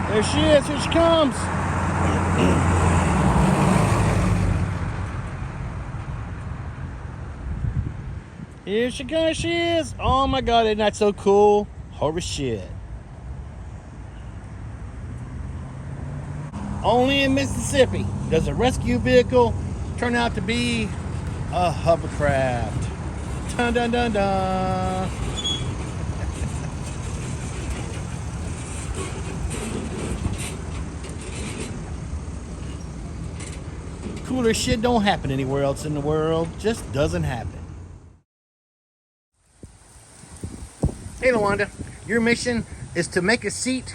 There she is. Here she comes. Here she goes. She is. Oh my God, isn't that so cool? Holy shit. Only in Mississippi does a rescue vehicle turn out to be a hovercraft. Dun dun dun dun. Cooler shit don't happen anywhere else in the world. Just doesn't happen. Hey, Lawanda, your mission is to make a seat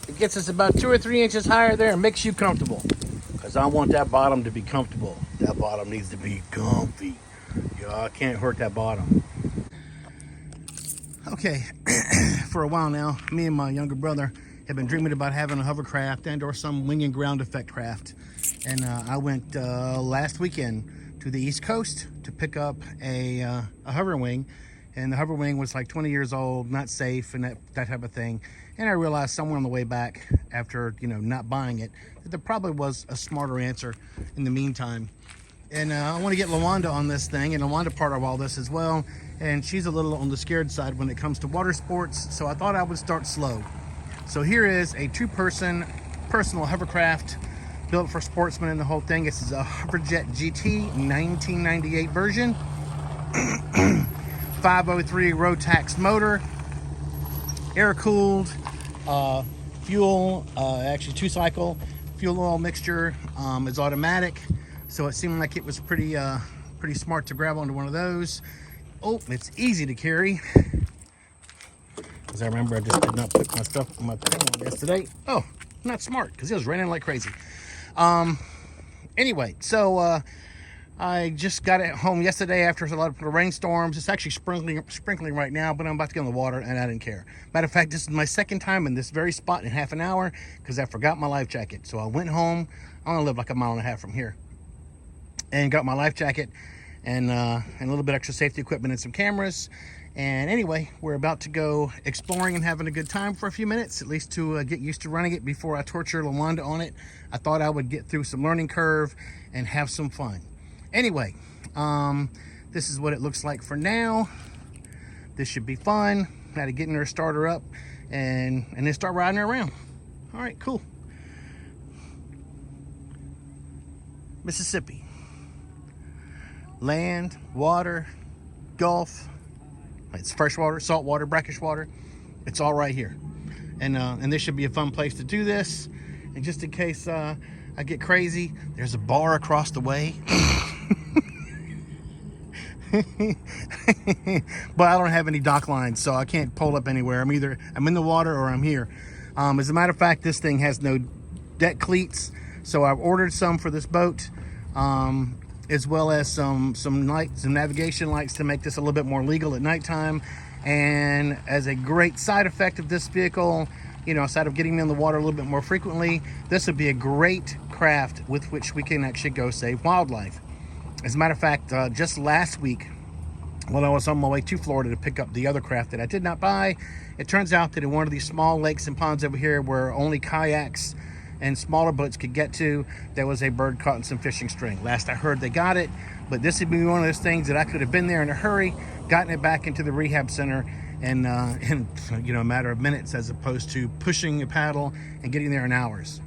that gets us about 2 or 3 inches higher there and makes you comfortable. Because I want that bottom to be comfortable. That bottom needs to be comfy. Yeah, I can't hurt that bottom. Okay, for a while now, me and my younger brother have been dreaming about having a hovercraft and or some wing and ground effect craft. And I went last weekend to the East Coast to pick up a hover wing. And the hover wing was like 20 years old, not safe, and that type of thing. And I realized somewhere on the way back, after not buying it, that there probably was a smarter answer in the meantime. And I want to get Lawanda on this thing, and Lawanda part of all this as well. And she's a little on the scared side when it comes to water sports, so I thought I would start slow. So here is a 2-person personal hovercraft built for sportsmen and the whole thing. This is a Hoverjet GT 1998 version. 503 Rotax motor, air-cooled, fuel, actually 2-cycle fuel oil mixture. Is automatic, so it seemed like it was pretty smart to grab onto one of those. Oh, it's easy to carry. Because I remember I just did not put my stuff on my thing on yesterday. Oh, not smart, because it was raining like crazy. Anyway, so I just got it home yesterday after a lot of rainstorms. It's actually sprinkling right now, but I'm about to get in the water and I didn't care. Matter of fact, this is my second time in this very spot in half an hour because I forgot my life jacket. So I went home. I only live like a mile and a half from here, and got my life jacket and a little bit extra safety equipment and some cameras. And anyway, we're about to go exploring and having a good time for a few minutes, at least to get used to running it before I torture Lawanda on it. I thought I would get through some learning curve and have some fun. Anyway, this is what it looks like for now. This should be fun. Got to get in there, start her up, and then start riding her around. All right, cool. Mississippi. Land, water, Gulf. It's freshwater, saltwater, brackish water. It's all right here. And this should be a fun place to do this. And just in case I get crazy, there's a bar across the way. But I don't have any dock lines, so I can't pull up anywhere. I'm in the water or I'm here. As a matter of fact, this thing has no deck cleats, so I've ordered some for this boat, as well as some lights, some navigation lights to make this a little bit more legal at nighttime. And as a great side effect of this vehicle, aside of getting me in the water a little bit more frequently, this would be a great craft with which we can actually go save wildlife. As a matter of fact, just last week, when I was on my way to Florida to pick up the other craft that I did not buy, it turns out that in one of these small lakes and ponds over here where only kayaks and smaller boats could get to, there was a bird caught in some fishing string. Last I heard, they got it, but this would be one of those things that I could have been there in a hurry, gotten it back into the rehab center, and in a matter of minutes, as opposed to pushing a paddle and getting there in hours.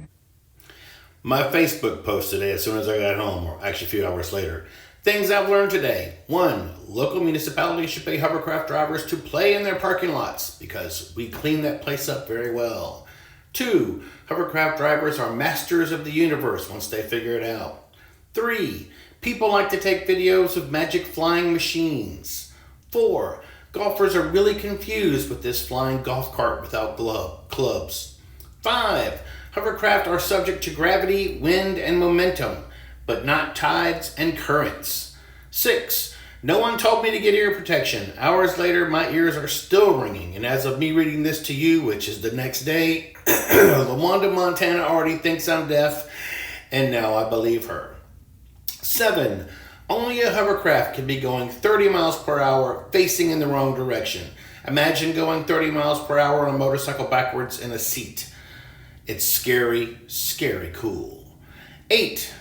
My Facebook post today, as soon as I got home, or actually a few hours later. Things I've learned today. 1, local municipalities should pay hovercraft drivers to play in their parking lots because we clean that place up very well. 2, hovercraft drivers are masters of the universe once they figure it out. 3, people like to take videos of magic flying machines. 4, golfers are really confused with this flying golf cart without clubs. 5, hovercraft are subject to gravity, wind, and momentum, but not tides and currents. 6, no one told me to get ear protection. Hours later, my ears are still ringing, and as of me reading this to you, which is the next day, Lawanda, Montana already thinks I'm deaf, and now I believe her. 7, only a hovercraft can be going 30 miles per hour facing in the wrong direction. Imagine going 30 miles per hour on a motorcycle backwards in a seat. It's scary, scary cool. 8.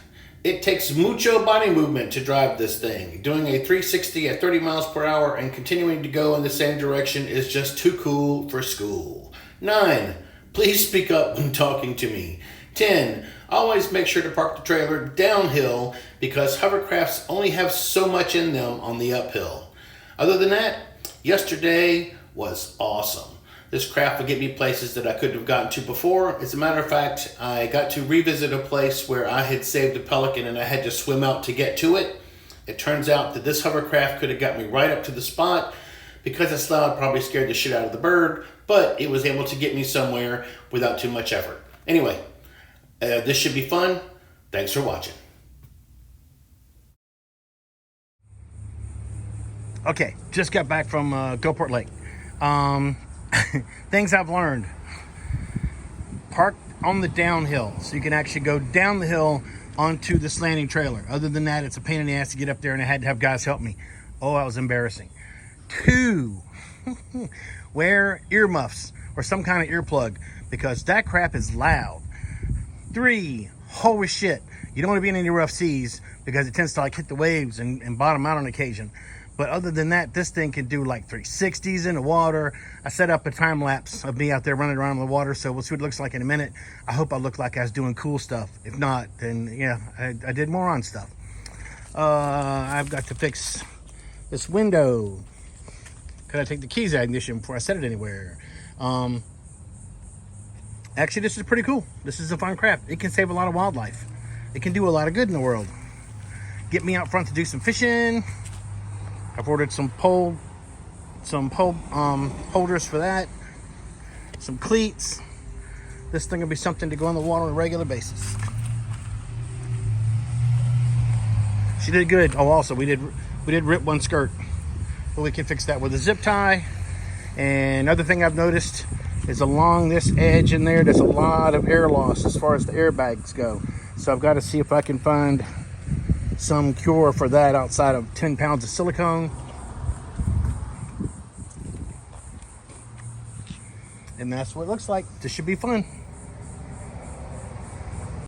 It takes mucho body movement to drive this thing. Doing a 360 at 30 miles per hour and continuing to go in the same direction is just too cool for school. 9. Please speak up when talking to me. 10. Always make sure to park the trailer downhill because hovercrafts only have so much in them on the uphill. Other than that, yesterday was awesome. This craft would get me places that I couldn't have gotten to before. As a matter of fact, I got to revisit a place where I had saved a pelican and I had to swim out to get to it. It turns out that this hovercraft could have got me right up to the spot. Because it's loud, probably scared the shit out of the bird, but it was able to get me somewhere without too much effort. Anyway, this should be fun. Thanks for watching. Okay, just got back from Gulfport Lake. Things I've learned. Park on the downhill so you can actually go down the hill onto the slanting trailer. Other than that, it's a pain in the ass to get up there and I had to have guys help me. Oh, that was embarrassing. 2, wear earmuffs or some kind of earplug because that crap is loud. 3, holy shit, you don't want to be in any rough seas because it tends to like hit the waves and bottom out on occasion. But other than that, this thing can do like 360s in the water. I set up a time lapse of me out there running around in the water, so we'll see what it looks like in a minute. I hope I look like I was doing cool stuff. If not, then yeah, I did moron stuff. I've got to fix this window. Could I take the keys out of ignition before I set it anywhere? Actually, this is pretty cool. This is a fun craft. It can save a lot of wildlife. It can do a lot of good in the world. Get me out front to do some fishing. I've ordered some pole holders for that. Some cleats. This thing will be something to go in the water on a regular basis. She did good. Oh, also we did rip one skirt, but we can fix that with a zip tie. And another thing I've noticed is along this edge in there's a lot of air loss as far as the airbags go. So I've got to see if I can find some cure for that outside of 10 pounds of silicone. And that's what it looks like. This should be fun.